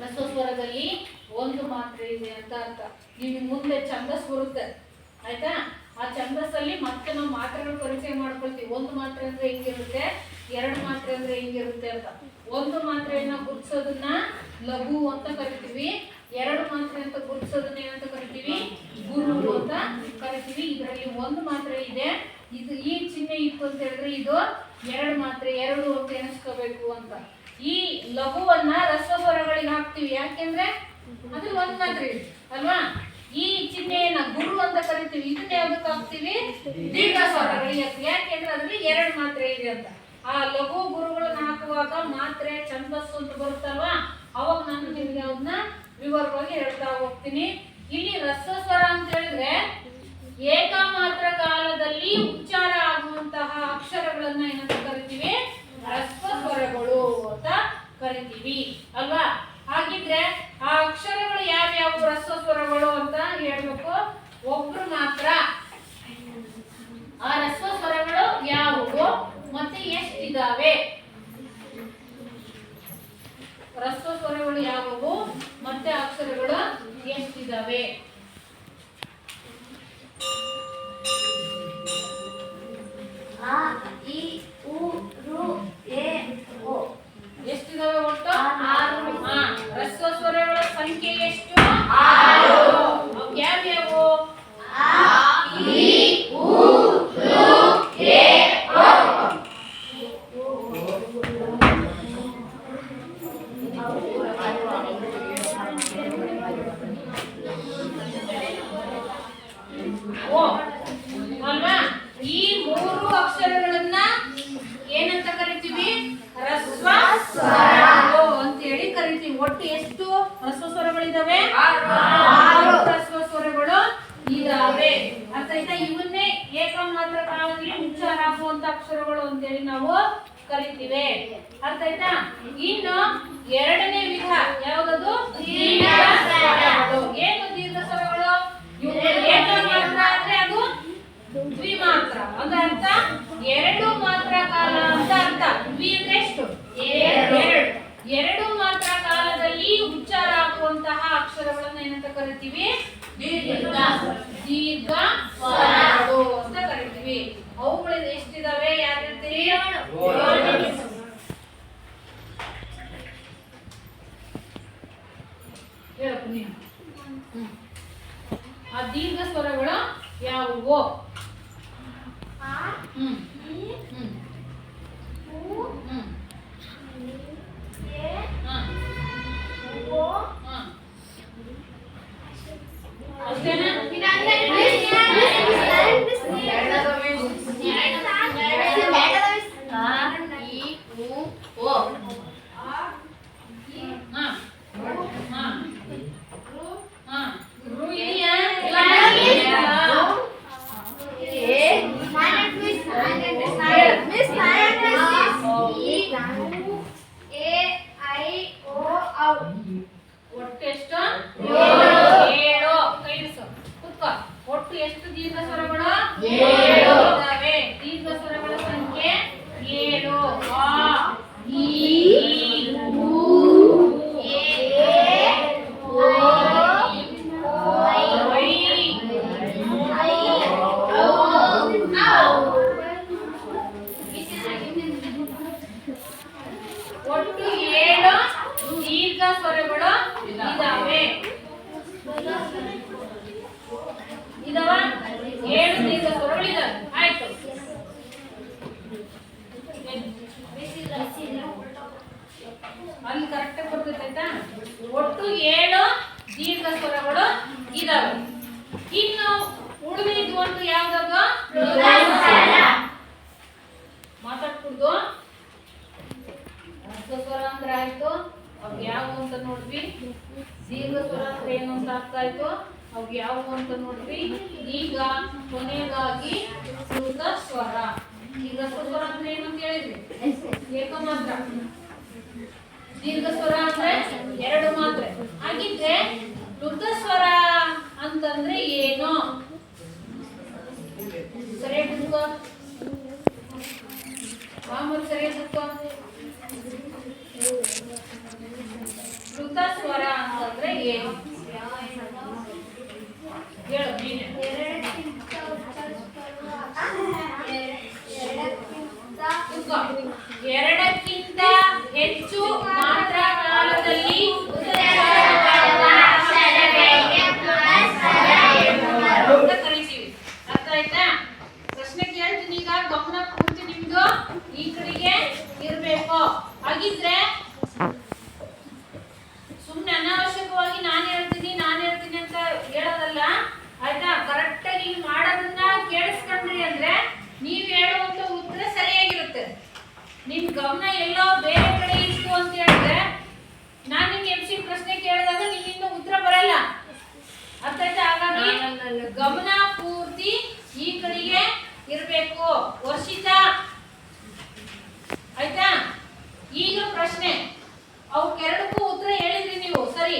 ರಸ್ವ ಸ್ವರದಲ್ಲಿ 1 ಮಾತ್ರೆ ಇದೆ ಅಂತ ಅರ್ಥ. ನಿಮಗೆ ಮುಂದೆ ಛಂದಸ್ ಬರುತ್ತೆ ಆಯ್ತಾ? ಆ ಛಂದಸ್ಸಲ್ಲಿ ಮತ್ತೆ ನಾವು ಮಾತ್ರೆಗಳ ಪರಿಚಯ ಮಾಡ್ಕೊಳ್ತೀವಿ. 1 ಮಾತ್ರೆ ಅಂದ್ರೆ ಹಿಂಗಿರುತ್ತೆ, 2 ಮಾತ್ರೆ ಅಂದ್ರೆ ಹಿಂಗಿರುತ್ತೆ ಅಂತ. 1 ಮಾತ್ರೆಯನ್ನ ಗುರುತಿಸೋದನ್ನ ಲಘು ಅಂತ ಕರಿತೀವಿ, 2 ಮಾತ್ರೆ ಅಂತ ಗುರುತಿಸೋದನ್ನ ಏನಂತ ಕರಿತೀವಿ? ಗುರು ಅಂತ ಕರಿತೀವಿ. ಇದರಲ್ಲಿ 1 ಮಾತ್ರೆ ಇದೆ. ಇದು ಈ ಚಿಹ್ನೆ ಇತ್ತು ಅಂತ ಹೇಳಿದ್ರೆ ಇದು 2 ಮಾತ್ರೆ 2 ಅಂತ ಎಣಿಸ್ಕೋಬೇಕು ಅಂತ. ಈ ಲಘುವನ್ನ ರಸ್ವ ಸ್ವರಗಳಿಗೆ ಹಾಕ್ತಿವಿ. ಯಾಕೆಂದ್ರೆ ಅದ್ರಲ್ಲಿ 1 ಮಾತ್ರೆ ಇದೆ ಅಲ್ವಾ? ಈ ಚಿಹ್ನೆಯನ್ನ ಗುರು ಅಂತ ಕರಿತೀವಿ. ಇದನ್ನ ಯಾವ್ದಕ್ಕೆ ಹಾಕ್ತಿವಿ? ದೀರ್ಘ ಸ್ವರಗಳಿಗೆ. ಯಾಕೆಂದ್ರೆ ಅದ್ರಲ್ಲಿ 2 ಮಾತ್ರೆ ಇದೆ ಅಂತ. ಆ ಲಘು ಗುರುಗಳನ್ನ ಹಾಕುವಾಗ ಮಾತ್ರೆ ಛಂದಸ್ಸು ಅಂತ ಬರುತ್ತಲ್ವಾ ಅವಾಗ ನಾನು ನಿಮ್ಗೆ ಅದನ್ನ ವಿವರವಾಗಿ ಹೇಳ್ತಾ ಹೋಗ್ತೀನಿ. ಇಲ್ಲಿ ರಸ್ವ ಸ್ವರ ಅಂತ ಹೇಳಿದ್ರೆ ಏಕಮಾತ್ರ ಕಾಲದಲ್ಲಿ ಉಚ್ಚಾರ ಆಗುವಂತಹ ಅಕ್ಷರಗಳನ್ನ ಏನಂತ ಕರಿತೀವಿ? ರಸ್ವ ಸ್ವರಗಳು ಅಂತ ಕರಿತೀವಿ ಅಲ್ವಾ? ಹಾಗಿದ್ರೆ ಆ ಅಕ್ಷರಗಳು ಯಾವ್ಯಾವು ರಸ್ವ ಸ್ವರಗಳು ಅಂತ ಹೇಳ್ಬೇಕು. ಒಬ್ರು ಮಾತ್ರ ಆ ರಸ್ವ ಸ್ವರಗಳು ಯಾವುವು ಮತ್ತೆ ಎಷ್ಟಿದಾವೆ? ರಸ್ವ ಸ್ವರಗಳು ಯಾವುವು ಮತ್ತೆ ಅಕ್ಷರಗಳು ಎಷ್ಟಿದಾವೆ? ಆ ಈ ಉ ರು ಎ ಓ ಎಷ್ಟಿದಾವೆ ಒಟ್ಟು? 6. ರಸ್ವ ಸ್ವರಗಳ ಸಂಖ್ಯೆ ಎಷ್ಟು? 6. ಯಾವ್ಯಾವು? ಆ ಈ ಉ ರು ಎ ಓ. ಓ ಅಲ್ವಾ? ಈ 3 ಅಕ್ಷರಗಳನ್ನ ಏನಂತ ಕರಿತೀವಿ? ರಸ್ವ ಸ್ವರಗಳು ಅಂತ ಹೇಳಿ ಕರಿತೀವಿ. ಒಟ್ಟು ಎಷ್ಟು ರಸ್ವ ಸ್ವರಗಳಿದಾವೆ? 6 ರಸ್ವ ಸ್ವರಗಳು ಇದಾವೆ. ಅರ್ಥ ಆಯ್ತಾ? ಇವನ್ನೇ ಏಕಮಾತ್ರ ಕಾಲದಲ್ಲಿ ಉಚ್ಚಾರ ಆಗುವಂತ ಅಕ್ಷರಗಳು ಅಂತ ಹೇಳಿ ನಾವು ಕರಿತೀವಿ. ಅರ್ಥ ಆಯ್ತಾ? ಇನ್ನು 2ನೇ ವಿಧ ಯಾವ್ದದು? ದೀರ್ಘ ಸ್ವರಗಳು. ಏನು ದೀರ್ಘ ಸ್ವರಗಳು? ಇವು ಏಕಮಾತ್ರ ಆದ್ರೆ ಅದು ದ್ವಿಮಾತ್ರ ಅಂದ್ರೆ ಅರ್ಥ 2 ಮಾತ್ರ ಕಾಲ ಅಂತ ಅರ್ಥ. ದ್ವಿ ಅಂದ್ರೆ ಎಷ್ಟು? 2 ಮಾತ್ರ ಕಾಲದಲ್ಲಿ ಉಚ್ಚಾರ ಆಗುವಂತಹ ಅಕ್ಷರಗಳನ್ನ ಏನಂತ ಕರಿತೀವಿ? ದೀರ್ಘ ಸ್ವರಗಳು ಅಂತ ಕರಿತೀವಿ. ಅವುಗಳು ಎಷ್ಟಿದಾವೆ? ಯಾರು ಹೇಳ್ತೀರಿ? 7. ಹೇಳಪ್ಪ ನೀನು. ಆ ದೀರ್ಘ ಸ್ವರಗಳು ಯಾವುವು? ಆ ಹ್ಮ್ ಈ ಹ್ಮ್ ಉ ಹ್ಮ್ ಎ ಹಾ ಓ. ಹಾ ಅಷ್ಟೇನಾ? ಇದಾವೆ. ಇನ್ನು ಉಳಿದಿದ್ದು ಒಂದು ಯಾವ್ದದು? ಮಾತಾಡ್ಕೊಡ್ದು ಸ್ವರ ಅಂದ್ರೆ ಆಯ್ತು. ಅವ್ ಯಾವ ಅಂತ ನೋಡ್ವಿ. ದೀರ್ಘ ಸ್ವರ ಅಂದ್ರೆ ಏನು ಅಂತ ಅರ್ಥ ಆಯ್ತು. ಅವ್ ಯಾವ ಅಂತ ನೋಡ್ವಿ. ಈಗ ಕೊನೆಯದಾಗಿ ಶ್ರುತ ಸ್ವರ. ಈಗ ಸ್ವರ ಅಂದ್ರೆ ಏನು ಅಂತ ಹೇಳಿದ್ವಿ, ಏಕಮಾತ್ರ. ದೀರ್ಘ ಸ್ವರ ಅಂದ್ರೆ ಎರಡು ಮಾತ್ರೆ. ಹಾಗಿದ್ರೆ ಶ್ರುತ ಸ್ವರ ಅಂತಂದ್ರೆ ಏನು? ಸರಿಯಾಗಿ ಕೂತ್ಕೋ. ಮಾಮೂಲು ಸರಿಯಾಗಿ ಕೂತ್ಕೋ. ಶ್ರುತ ಸ್ವರ ಅಂತಂದ್ರೆ ಏನು ಹೇಳು ನೀನೆ. ಎರಡಕ್ಕಿಂತ ಹೆಚ್ಚು ಮಾತ್ರ ಕಾಲದಲ್ಲಿ ಅಂತ ಕರಿತೀವಿ. ಅರ್ಥ ಆಯ್ತಾ? ಪ್ರಶ್ನೆ ಕೇಳ್ತೀನಿ ಈಗ, ಗಮನ ಪೂರ್ತಿ ನಿಮ್ದು ಈ ಕಡೆಗೆ ಇರ್ಬೇಕು. ಹಾಗಿದ್ರೆ ಸುಮ್ನೆ ಅನಾವಶ್ಯಕವಾಗಿ ನಾನು ಹೇಳ್ತೀನಿ ಅಂತ ಹೇಳೋದಲ್ಲ, ಆಯ್ತಾ? ಕರೆಕ್ಟ್ ಆಗಿ ನೀವು ಮಾಡೋದನ್ನ ಕೇಳಿಸ್ಕೊಂಡ್ರಿ ಅಂದ್ರೆ ನೀವ್ ಹೇಳುವಂತ ಉತ್ತರ ಸರಿಯಾಗಿರುತ್ತೆ. ನಿಮ್ ಗಮನ ಎಲ್ಲೋ ಬೇರೆ ಕಡೆ ಇತ್ತು ಅಂತ ಹೇಳಿದ್ರೆ ನಾನು ನಿಮ್ಗೆ MC ಪ್ರಶ್ನೆ ಕೇಳಿದಾಗ ನಿಮ್ಮಿಂದ ಉತ್ತರ ಬರಲ್ಲ. ಅರ್ಥ ಆಯ್ತಾ? ಹಾಗಾಗಿ ಗಮನ ಪೂರ್ತಿ ಈ ಕಡೆಗೆ ಇರ್ಬೇಕು. ವರ್ಷಿತಾ, ಆಯ್ತಾ? ಈಗ ಪ್ರಶ್ನೆ ಅವಕ್ಕೆರಡಕ್ಕೂ ಉತ್ತರ ಹೇಳಿದ್ರಿ ನೀವು, ಸರಿ.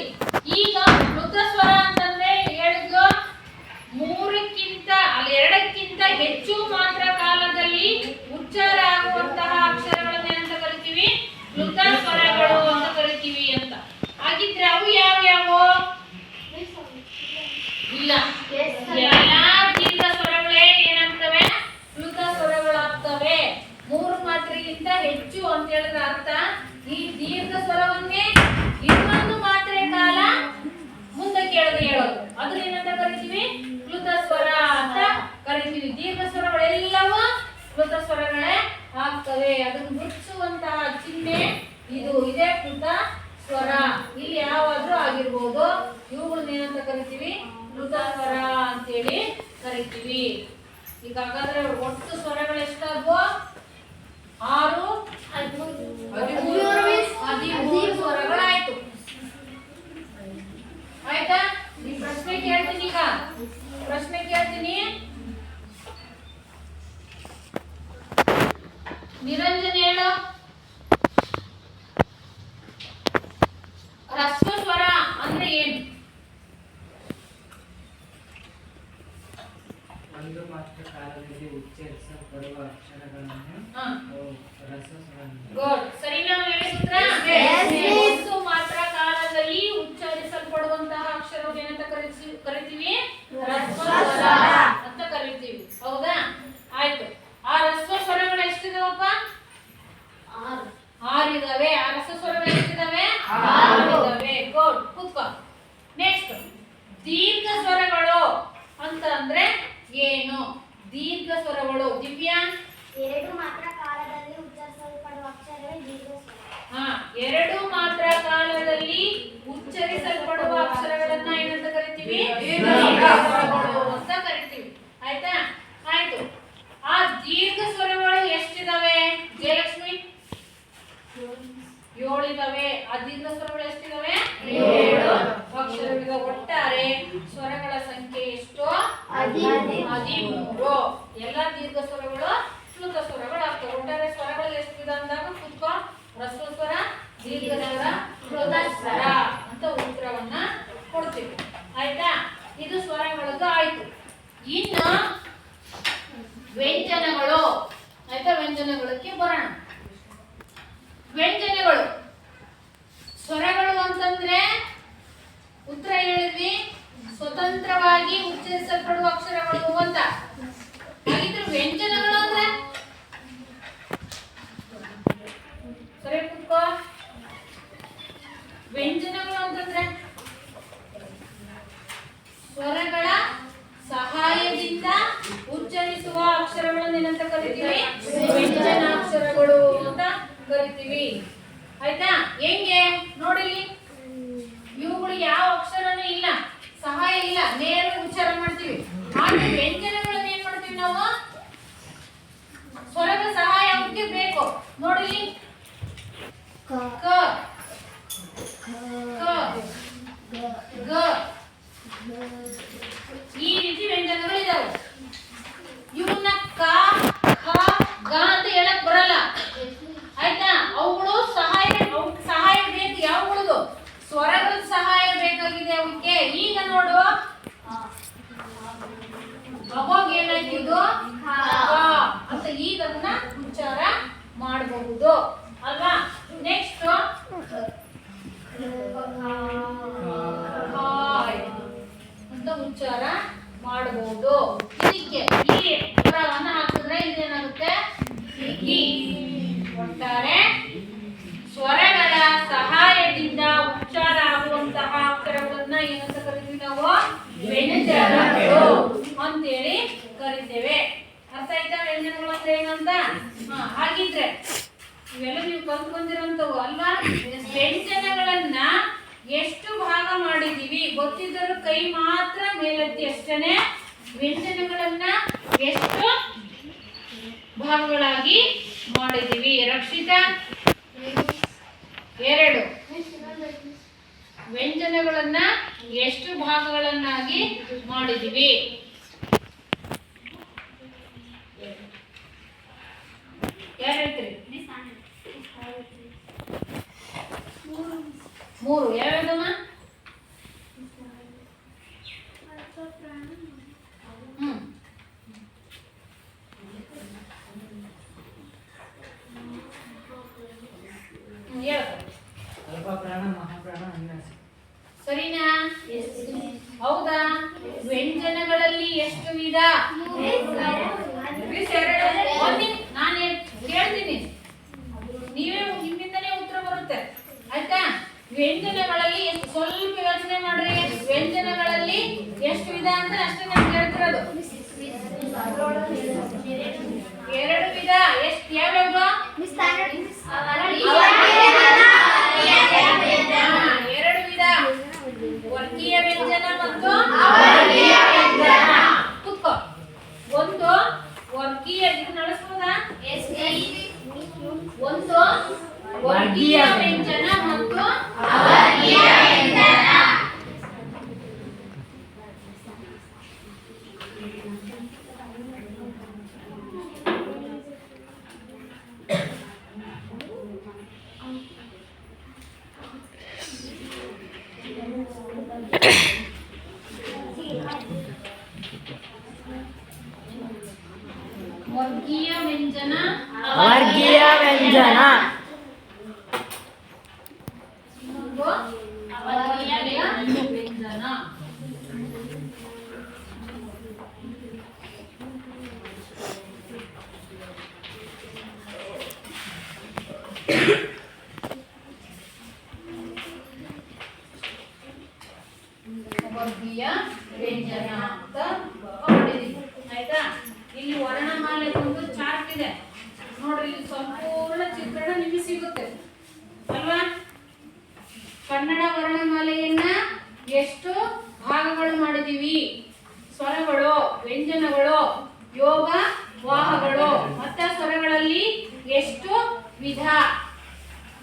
ಈಗ ಶ್ರುತ ಸ್ವರ ಅಂತಂದ್ರೆ ಹೇಳಿದ್ರು ಎರಡಕ್ಕಿಂತ ಹೆಚ್ಚು ಮಾತ್ರ ಕಾಲದಲ್ಲಿ ಉಚ್ಚಾರ ಆಗುವಂತಹ ಅಕ್ಷರಗಳನ್ನೇ ಅಂತ ಕರಿತೀವಿ, ಶ್ರುತ ಸ್ವರಗಳು ಅಂತ ಕರಿತೀವಿ ಅಂತ. ಹಾಗಿದ್ರೆ ಅವು ಯಾವ್ಯಾವು? ಇಲ್ಲ, ಎಲ್ಲಾ ದೀರ್ಘ ಸ್ವರಗಳೇ ಏನಾಗ್ತವೆ? ಶ್ರುತ ಸ್ವರಗಳಾಗ್ತವೆ. 3 ಮಾತ್ರೆಗಿಂತ ಹೆಚ್ಚು ಅಂತ ಹೇಳಿದ್ರೆ ಅರ್ಥ ಈ ದೀರ್ಘ ಸ್ವರವನ್ನೇ ಇನ್ನೊಂದು ಮಾತ್ರೆ ಕಾಲ ಮುಂದಕ್ಕೆ ಹೇಳೋದು. ಅದನ್ನ ಏನಂತ ಕರಿತೀವಿ? ಶ್ರುತ ಸ್ವರ ಅಂತ ಕರಿತೀವಿ. ದೀರ್ಘ ಸ್ವರಗಳೆಲ್ಲವೂ ಶ್ರುತ ಸ್ವರಗಳೇ ಆಗ್ತವೆ. ಅದನ್ನು ಮುಚ್ಚುವಂತಹ ಚಿಹ್ನೆ ಇದು, ಇದೇ ಶ್ರುತ ಸ್ವರ. ಇಲ್ಲಿ ಯಾವಾದ್ರೂ ಆಗಿರ್ಬೋದು. ಇವುಗಳನ್ನ ಏನಂತ ಕರಿತೀವಿ? ಶ್ರುತ ಸ್ವರ ಅಂತೇಳಿ ಕರಿತೀವಿ. ಈಗ ಹಾಗಾದ್ರೆ ಒಟ್ಟು ಸ್ವರಗಳು ಎಷ್ಟಾದ್ವು? 6, 13 ಸ್ವರಗಳಾಯ್ತು. ಆಯ್ತಾ? ಈ ಪ್ರಶ್ನೆ ಕೇಳ್ತೀನಿ. ಈಗ ಪ್ರಶ್ನೆ ಕೇಳ್ತೀನಿ. ನಿರಂಜನ್ ಹೇಳು. ಹ್ರಸ್ವ ಸ್ವರ ಅಂದ್ರೆ ಏನು? ಒಂದು ಮಾತ್ರ ಕಾಲದಲ್ಲಿ ಉಚ್ಚರಿಸಲ್ಪಡುವ ಅಕ್ಷರಗಳನ್ನು ಹ್ರಸ್ವ ಸ್ವರ. ಗುಡ್. ಸರಿ, ನಾವು ಹೇಳಿದ್ರ ಒಂದು ಮಾತ್ರ ಕಾಲದಲ್ಲಿ ಉಚ್ಚರಿಸಲ್ಪಡುವಂತಹ ಅಕ್ಷರವನ್ನು ಏನಂತ ಕರಿತೀವಿ? ಹ್ರಸ್ವ ಸ್ವರ ಅಂತ ಕರಿತೀವಿ. ಹೌದಾ? ಆಯ್ತು. ಆ ಹ್ರಸ್ವ ಸ್ವರಗಳು ಎಷ್ಟಿದಾವಪ್ಪ? 6 ಇದಾವೆ. ಆ ಹ್ರಸ್ವ ಸ್ವರಗಳು ಎಷ್ಟಿದಾವೆ? 6 ಇದಾವೆ. ಗುಡ್. ಕೂತ್ಕೋ. ನೆಕ್ಸ್ಟ್, ದೀರ್ಘ ಸ್ವರಗಳು ಅಂತ ಅಂದ್ರೆ ಏನು? ದೀರ್ಘ ಸ್ವರಗಳು ದಿವ್ಯಾ? ಎರಡು ಮಾತ್ರ ಕಾಲದಲ್ಲಿ ಉಚ್ಚರಿಸಲ್ಪಡುವ ಅಕ್ಷರವೇ ದೀರ್ಘ ಸ್ವರ. ಎರಡು ಮಾತ್ರ ಕಾಲದಲ್ಲಿ ಉಚ್ಚರಿಸಲ್ಪಡುವ ಅಕ್ಷರಗಳನ್ನ ಏನಂತ ಕರಿತೀವಿ? ದೀರ್ಘ ಸ್ವರಗಳು ಅಂತ ಕರಿತೀವಿ. ಆಯ್ತಾ? ಆಯ್ತು. ಆ ದೀರ್ಘ ಸ್ವರಗಳು ಎಷ್ಟಿದಾವೆ ಜಯಲಕ್ಷ್ಮಿ? 7 ಇದಾವೆ. ಆ ದೀರ್ಘ ಸ್ವರಗಳು ಎಷ್ಟಿದಾವೆ? 7 ಅಕ್ಷರಗಳಿವೆ. ಒಟ್ಟಾರೆ ಸ್ವರಗಳ ಸಂಖ್ಯೆ ಎಷ್ಟು? 13. ಎಲ್ಲಾ ದೀರ್ಘ ಸ್ವರಗಳು ಶ್ರುತ ಸ್ವರಗಳು ಆಗ್ತವೆ. ಒಟ್ಟಾರೆ ಸ್ವರಗಳು ಎಷ್ಟಿದೆ ಅಂದಾಗ ಕೂತ್ಕೋ. ಹ್ರಸ್ವ ಸ್ವರ, ದೀರ್ಘ ಸ್ವರ, ಶ್ರುತ ಸ್ವರ ಅಂತ ಉತ್ತರವನ್ನ ಕೊಡ್ತೀವಿ. ಆಯ್ತಾ? ಇದು ಸ್ವರಗಳದ್ದು ಆಯ್ತು. ಇನ್ನು ವ್ಯಂಜನಗಳು. ಆಯ್ತಾ? ವ್ಯಂಜನಗಳಿಗೆ ಬರೋಣ. ವ್ಯಂಜನಗಳು ಸ್ವರಗಳು ಅಂತಂದ್ರೆ ಉತ್ತರ ಹೇಳಿದ್ವಿ, ಸ್ವತಂತ್ರವಾಗಿ ಉಚ್ಚರಿಸಲ್ಪಡುವ ಅಕ್ಷರಗಳು ಅಂತ. ಹಾಗಿದ್ರೆ ವ್ಯಂಜನಗಳು ಅಂದ್ರೆ ಸರಿ ಕೂತ್ಕೋ. ವ್ಯಂಜನಗಳು ಅಂತಂದ್ರೆ ಸ್ವರಗಳ ಸಹಾಯದಿಂದ ಉಚ್ಚರಿಸುವ ಅಕ್ಷರಗಳನ್ನು ಏನಂತ ಕರಿತೀವಿ? ವ್ಯಂಜನಾಕ್ಷರಗಳು ಅಂತ ಕರಿತೀವಿ. ಆಯ್ತಾ? ಹೆಂಗೆ ನೋಡಿ, ಇವುಗಳು ಯಾವ ಅಕ್ಷರನೂ ಇಲ್ಲ, ಸಹಾಯ ಇಲ್ಲ. ವ್ಯಂಜನಗಳನ್ನ ಏನ್ ಮಾಡ್ತೀವಿ ನಾವು ಸ್ವರದ ಸಹಾಯ ಅವಕ್ಕೆ ಬೇಕು. ನೋಡಿ ಕ ಕ ಕ ಗ ಈ ರೀತಿ ವ್ಯಂಜನಗಳಿದಾವೆ. ಇವನ್ನ ಕ ಖ ಗ ಅಂತ ಹೇಳಕ್ ಬರಲ್ಲ ಆಯ್ತಾ. ಅವುಗಳು ಸಹಾಯ ಬೇಕು. ಯಾವಗಳದು ಸ್ವರಗಳ ಸಹಾಯ ಬೇಕಾಗಿದೆ ಅವಕ್ಕೆ. ಈಗ ನೋಡು ಅವಾಗ ಏನಾಯ್ತು ಇದು ಅಂತ ಈಗ ಅದನ್ನ ಉಚ್ಚಾರ ಮಾಡಬಹುದು ಅಲ್ವಾ. ನೆಕ್ಸ್ಟ್ ಅಂತ ಉಚ್ಚಾರ ಮಾಡಬಹುದು. ಇದಕ್ಕೆ ಈ ಪದವನ್ನು ಹಾಕಿದ್ರೆ ಇದೇನಾಗುತ್ತೆ ಈ. ಒಟ್ಟಾರೆ ಸ್ವರಗಳ ಸಹಾಯದಿಂದ ಉಚ್ಚಾರ ಆಗುವಂತಹ ಅಕ್ಷರಗಳನ್ನ ಏನಂತ ಕರಿತೀವಿ ನಾವು ವ್ಯಂಜನಗಳು ಅಂತೇಳಿ ಕರಿತೇವೆ. ಅರ್ಥ ಆಯ್ತಾ ವ್ಯಂಜನಗಳು ಅಂದ್ರೆ ಏನಂತ? ಹಾಗಿದ್ರೆ ಇವೆಲ್ಲ ನೀವು ಕಲ್ತು ಬಂದಿರೋಂಥವು ಅಲ್ವಾ. ವ್ಯಂಜನಗಳನ್ನ ಎಷ್ಟು ಭಾಗ ಮಾಡಿದೀವಿ ಗೊತ್ತಿದ್ದರೂ ಕೈ ಮಾತ್ರ ಮೇಲೆತ್ತಿ ಅಷ್ಟೇನೆ. ವ್ಯಂಜನಗಳನ್ನ ಎಷ್ಟು ಭಾಗಗಳಾಗಿ ಮಾಡಿದೀವಿ ರಕ್ಷಿತಾ? 2. ವ್ಯಂಜನಗಳನ್ನ ಎಷ್ಟು ಭಾಗಗಳನ್ನಾಗಿ ಮಾಡಿದೀವಿ? ಯಾರು ಹೇಳ್ತೀರಿ? 3. ಯಾವ್ಯಾವ್ದಮ್ಮ? ಅಲ್ಪ ಪ್ರಾಣ ಮಹಾಪ್ರಾಣ ಅನ್ಯಾಸ. ಸರಿನಾ? ಹೌದಾ? ವ್ಯಂಜನಗಳಲ್ಲಿ ಎಷ್ಟು ವಿಧ? ನಾನು ಹೇಳ್ತೀನಿ, ನೀವೇ ನಿಮ್ಮಿಂದನೇ ಉತ್ತರ ಬರುತ್ತೆ ಆಯ್ತಾ. ವ್ಯಂಜನಗಳಲ್ಲಿ ಸ್ವಲ್ಪ ಯೋಚನೆ ಮಾಡ್ರಿ. ವ್ಯಂಜನಗಳಲ್ಲಿ ಎಷ್ಟು ವಿಧ ಅಂತ ಅಷ್ಟೇ ನಾನು ಹೇಳ್ತಿರೋದು. 2 ವಿಧ. ಎಷ್ಟು? ಯಾವ್ಯಾವ? 2 ವಿಧ. ವರ್ಗೀಯ ವ್ಯಂಜನ ಮತ್ತು ಅವರ್ಗೀಯ ವ್ಯಂಜನ. ಕುತ್ಕೋ. ಒಂದು ವರ್ಗೀಯ, ಇದು ನಡೆಸಬಹುದಾ? ಒಂದು ವರ್ಗೀಯ ವ್ಯಂಜನ ಮತ್ತು ಅವರ್ಗೀಯ ವ್ಯಂಜನ. ವರ್ಗೀಯ ವ್ಯಂಜನ ಅವರ್ಗೀಯ ವ್ಯಂಜನ. ಅವರ್ಗೀಯ ವ್ಯಂಜನ. ವರ್ಗೀಯ ವ್ಯಂಜನ ಅಂತ ಮಾಡಿದೀವಿ ಆಯ್ತಾ. ಇಲ್ಲಿ ವರ್ಣಮಾಲೆ ಒಂದು ಚಾರ್ಟ್ ಇದೆ ನೋಡ್ರಿ. ಇಲ್ಲಿ ಸಂಪೂರ್ಣ ಚಿತ್ರಣ ನಿಮಗೆ ಸಿಗುತ್ತೆ ಅಲ್ವಾ. ಕನ್ನಡ ವರ್ಣಮಾಲೆಯನ್ನ ಎಷ್ಟು ಭಾಗಗಳು ಮಾಡಿದೀವಿ? ಸ್ವರಗಳು, ವ್ಯಂಜನಗಳು, ಯೋಗ ವಾಹಗಳು, ಮತ್ತೆ ಸ್ವರಗಳಲ್ಲಿ ಎಷ್ಟು ವಿಧ,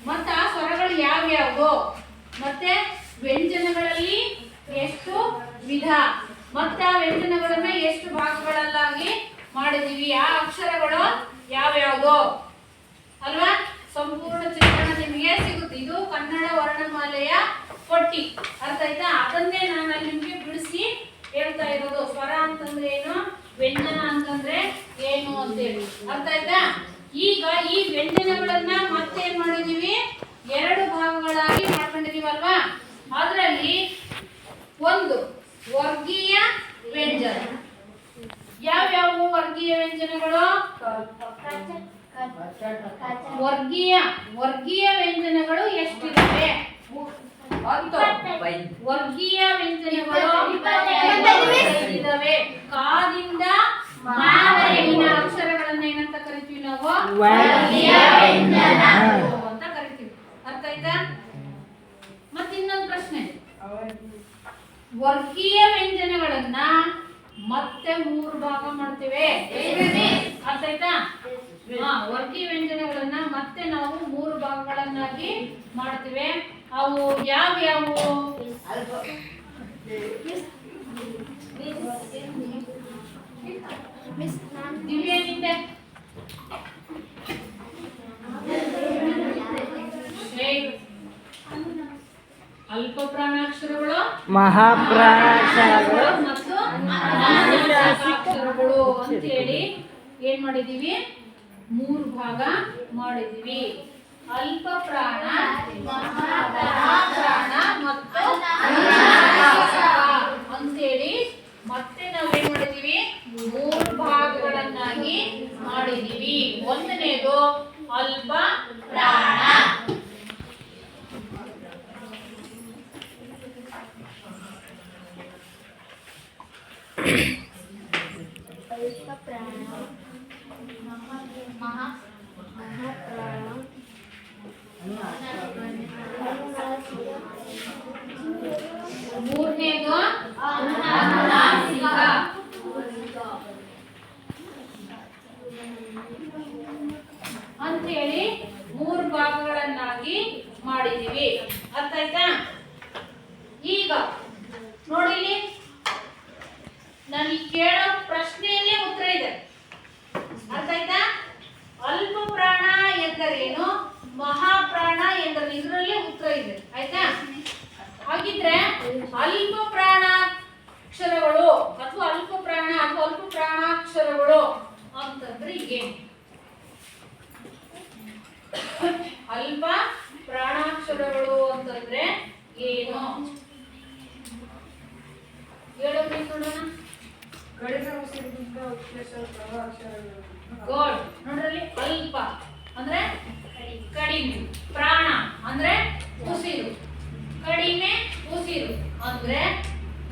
ಮತ್ತ ಆ ಸ್ವರಗಳು ಯಾವ್ಯಾವು, ಮತ್ತೆ ವ್ಯಂಜನಗಳಲ್ಲಿ ಎಷ್ಟು ವಿಧ, ಮತ್ತೆ ಆ ವ್ಯಂಜನಗಳನ್ನ ಎಷ್ಟು ಭಾಗಗಳಲ್ಲಾಗಿ ಮಾಡಿದೀವಿ, ಆ ಅಕ್ಷರಗಳು ಯಾವ್ಯಾವುದು ಅಲ್ವಾ. ಸಂಪೂರ್ಣ ಚಿತ್ರಣ ನಿಮಗೆ ಸಿಗುತ್ತೆ. ಇದು ಕನ್ನಡ ವರ್ಣಮಾಲೆಯ ಪಟ್ಟಿ. ಅರ್ಥ ಆಯ್ತಾ? ಅದನ್ನೇ ನಾನು ಅಲ್ಲಿ ನಿಮಗೆ ಬಿಡಿಸಿ ಹೇಳ್ತಾ ಇರೋದು. ಸ್ವರ ಅಂತಂದ್ರೆ ಏನು, ವ್ಯಂಜನ ಅಂತಂದ್ರೆ ಏನು ಅಂತೇಳಿ. ಅರ್ಥ ಆಯ್ತಾ? ಈಗ ಈ ವ್ಯಂಜನಗಳನ್ನ ಮತ್ತೆ ಏನ್ ಮಾಡಿದೀವಿ? 2 ಭಾಗಗಳಾಗಿ ಮಾಡ್ಕೊಂಡಿದೀವಲ್ವಾ. ಅದರಲ್ಲಿ ಒಂದು ವರ್ಗೀಯ ವ್ಯಂಜನ. ಯಾವ್ಯಾವು ವರ್ಗೀಯ ವ್ಯಂಜನಗಳು? ವರ್ಗೀಯ ವ್ಯಂಜನಗಳು ಎಷ್ಟಿವೆ? ವರ್ಗೀಯ ವ್ಯಂಜನಗಳು 25 ಇದಾವೆ. ಕಾದಿಂದ ಮಾವರೆಗಿನ ಅಕ್ಷರಗಳನ್ನ ಏನಂತ ಕರಿತೀವಿ ನಾವು? ವರ್ಗೀಯ ವ್ಯಂಜನ ಅಂತ ಕರಿತೀವಿ. ಅರ್ಥ ಆಯ್ತಾ? ಮತ್ತೆ ಇನ್ನೊಂದು ಪ್ರಶ್ನೆ. ವರ್ಗೀಯ ವ್ಯಂಜನಗಳನ್ನ ಮತ್ತೆ 3 ಭಾಗ ಮಾಡ್ತೇವೆ. ಅರ್ಥ ಆಯ್ತಾ? ವರ್ಗೀಯ ವ್ಯಂಜನಗಳನ್ನ ಮತ್ತೆ ನಾವು 3 ಭಾಗಗಳನ್ನಾಗಿ ಮಾಡ್ತೇವೆ. ಅವು ಯಾವ್ಯಾವು? ದಿವ್ಯಾ ನಿಂದೆ ಅಲ್ಪ ಪ್ರಾಣಾಕ್ಷರಗಳು, ಮಹಾಪ್ರಾಣಾಕ್ಷರಗಳು ಮತ್ತು ಅನುನಾಸಿಕಾಕ್ಷರಗಳು ಅಂತೇಳಿ ಏನ್ ಮಾಡಿದೀವಿ? 3 ಭಾಗ ಮಾಡಿದೀವಿ. ಅಲ್ಪ ಪ್ರಾಣ, ಮಹಾಪ್ರಾಣ ಮತ್ತು ಅನುನಾಸಿಕ ಅಂತೇಳಿ ಮತ್ತೆ ನಾವೇನ್ ಮಾಡಿದೀವಿ? 3 ಭಾಗಗಳನ್ನಾಗಿ ಮಾಡಿದೀವಿ. ಒಂದನೇದು ಅಲ್ಪ ಪ್ರಾಣ. ಅಲ್ಪ ಪ್ರಾಣ, ಮಹಾಪ್ರಾಣ, ಮೂರನೇದು ಅನುನಾಸಿಕ. ಅಂತೇಳಿ 3 ಭಾಗಗಳನ್ನಾಗಿ ಮಾಡಿದೀವಿ. ಅರ್ಥ ಆಯ್ತಾ? ಈಗ ನೋಡಿ, ನಾನು ಕೇಳೋ ಪ್ರಶ್ನೆಯಲ್ಲೇ ಉತ್ತರ ಇದೆ. ಅರ್ಥ ಆಯ್ತಾ? ಅಲ್ಪ ಪ್ರಾಣ ಎಂದರೇನು, ಮಹಾಪ್ರಾಣ ಎಂದರೆ ಇದರಲ್ಲೇ ಉತ್ತರ ಇದೆ. ಆಯ್ತಾ? ಹಾಗಿದ್ರೆ ಅಲ್ಪ ಪ್ರಾಣಾಕ್ಷರಗಳು ಅಥವಾ ಅಲ್ಪ ಪ್ರಾಣ ಅಥವಾ ಅಲ್ಪ ಪ್ರಾಣಾಕ್ಷರಗಳು ಅಂತಂದ್ರೆ ಏನು? ಅಲ್ಪ ಪ್ರಾಣಾಕ್ಷರಗಳು ಅಂತಂದ್ರೆ ಏನು? ಹೇಳೋದ್ರಿ ನೋಡೋಣ. ಕಡಿಮೆ ಉಸಿರಿನಿಂದ ಉಚ್ಚರಿಸಲ್ಪಡುವ ಅಕ್ಷರಗಳು. ಗೋಡ್ ನೋಡ್ರಲ್ಲಿ ಅಲ್ಪ ಅಂದ್ರೆ ಕಡಿಮೆ, ಪ್ರಾಣ ಅಂದ್ರೆ ಉಸಿರು, ಕಡಿಮೆ ಉಸಿರು ಅಂದ್ರೆ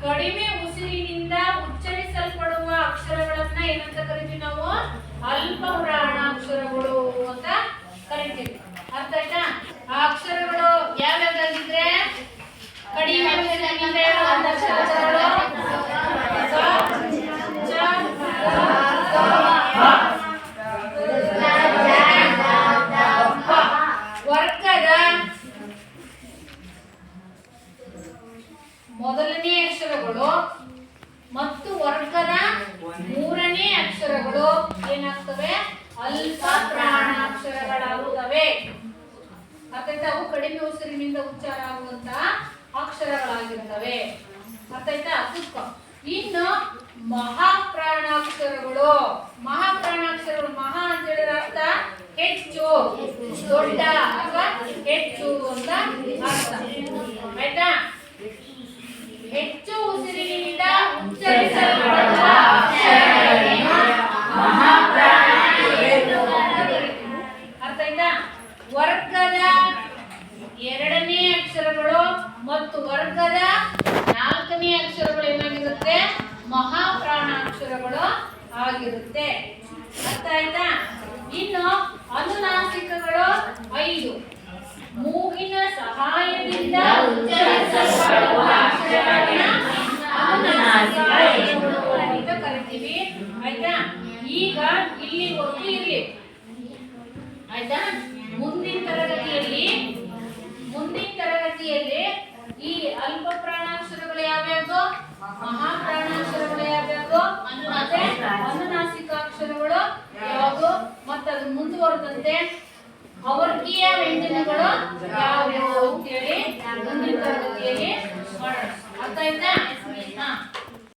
ಕಡಿಮೆ ಉಸಿರಿನಿಂದ ಉಚ್ಚರಿಸಲ್ಪಡುವ ಅಕ್ಷರಗಳನ್ನ ಏನಂತ ಕರಿತೀವಿ ನಾವು? ಅಲ್ಪ ಪ್ರಾಣಾಕ್ಷರಗಳು ಅಂತ ಕರಿತೀವಿ. ಅರ್ಥ ಆಯ್ತಾ? ಆ ಅಕ್ಷರಗಳು ಯಾವ್ಯಾವ್ದಾಗಿದ್ರೆ ಕಡಿಮೆ ಉಸಿರಿನಿಂದ ಹೇಳುವಂತ ಅಕ್ಷರಗಳು ವರ್ಗದ ಮೊದಲನೇ ಅಕ್ಷರಗಳು ಮತ್ತು ವರ್ಗದ 3ನೇ ಅಕ್ಷರಗಳು ಏನಾಗ್ತವೆ? ಅಲ್ಪ ಪ್ರಾಣಾಕ್ಷರಗಳಾಗುತ್ತವೆ. ಅರ್ಥ ಆಯ್ತಾ? ಅವು ಕಡಿಮೆ ಉಸಿರಿನಿಂದ ಉಚ್ಚಾರ ಆಗುವಂತಹ ಅಕ್ಷರಗಳಾಗಿರ್ತವೆ. ಅರ್ಥ ಆಯ್ತಾ? ಇನ್ನು ಮಹಾಪ್ರಾಣಾಕ್ಷರಗಳು. ಮಹಾಪ್ರಾಣಾಕ್ಷರಗಳು, ಮಹಾ ಅಂತ ಹೇಳಿದ್ರೆ ಅರ್ಥ ಹೆಚ್ಚು, ದೊಡ್ಡ ಅಥವಾ ಹೆಚ್ಚು ಅಂತ ಅರ್ಥ. ಆಯ್ತಾ? ಹೆಚ್ಚು ಉಸಿರಿನಿಂದ ಉಚ್ಚರಿಸಲ್ಪಡುವ ಅಕ್ಷರಗಳೇನು? ಮಹಾಪ್ರಾಣ. ಅರ್ಥ ಆಯ್ತಾ? ವರ್ಗದ 2ನೇ ಅಕ್ಷರಗಳು ಮತ್ತು ವರ್ಗದ 4ನೇ ಅಕ್ಷರಗಳು ಏನಾಗಿರುತ್ತೆ? ಮಹಾಪ್ರಾಣಾಕ್ಷರಗಳು ಆಗಿರುತ್ತೆ. ಅರ್ಥ ಆಯ್ತಾ? ಇನ್ನು ಅನುನಾಸಿಕಗಳು 5. ಮೂಗಿನ ಸಹಾಯದಿಂದ ಉಚ್ಚರಿಸಲ್ಪಡುವ ಅಕ್ಷರಗಳನ್ನ ಅನುನಾಸಿಕ ಅಂತ ಕರಿತೀವಿ. ಆಯ್ತಾ? ಈಗ ಇಲ್ಲಿವರೆಗೂ ಇರ್ಲಿ. ಆಯ್ತಾ? ಮುಂದಿನ ತರಗತಿಯಲ್ಲಿ ಈ ಅಲ್ಪ ಪ್ರಾಣಾಕ್ಷರಗಳು ಯಾವ್ಯಾವುದು, ಮಹಾಪ್ರಾಣಾಕ್ಷರಗಳು ಯಾವ್ಯಾವುದು, ಮತ್ತೆ ಅನುನಾಸಿಕಾಕ್ಷರಗಳು ಯಾವುದು, ಮತ್ತೆ ಅದು ಮುಂದುವರೆದಂತೆ ಅವರ್ಗೀಯ ವ್ಯಂಜನಗಳು ಯಾವ್ಯಾವು ಅಂತೇಳಿ ಮುಂದಿನ ತರಗತಿಯಲ್ಲಿ ಮಾಡೋಣ. ಅರ್ಥ ಆಯ್ತಾ?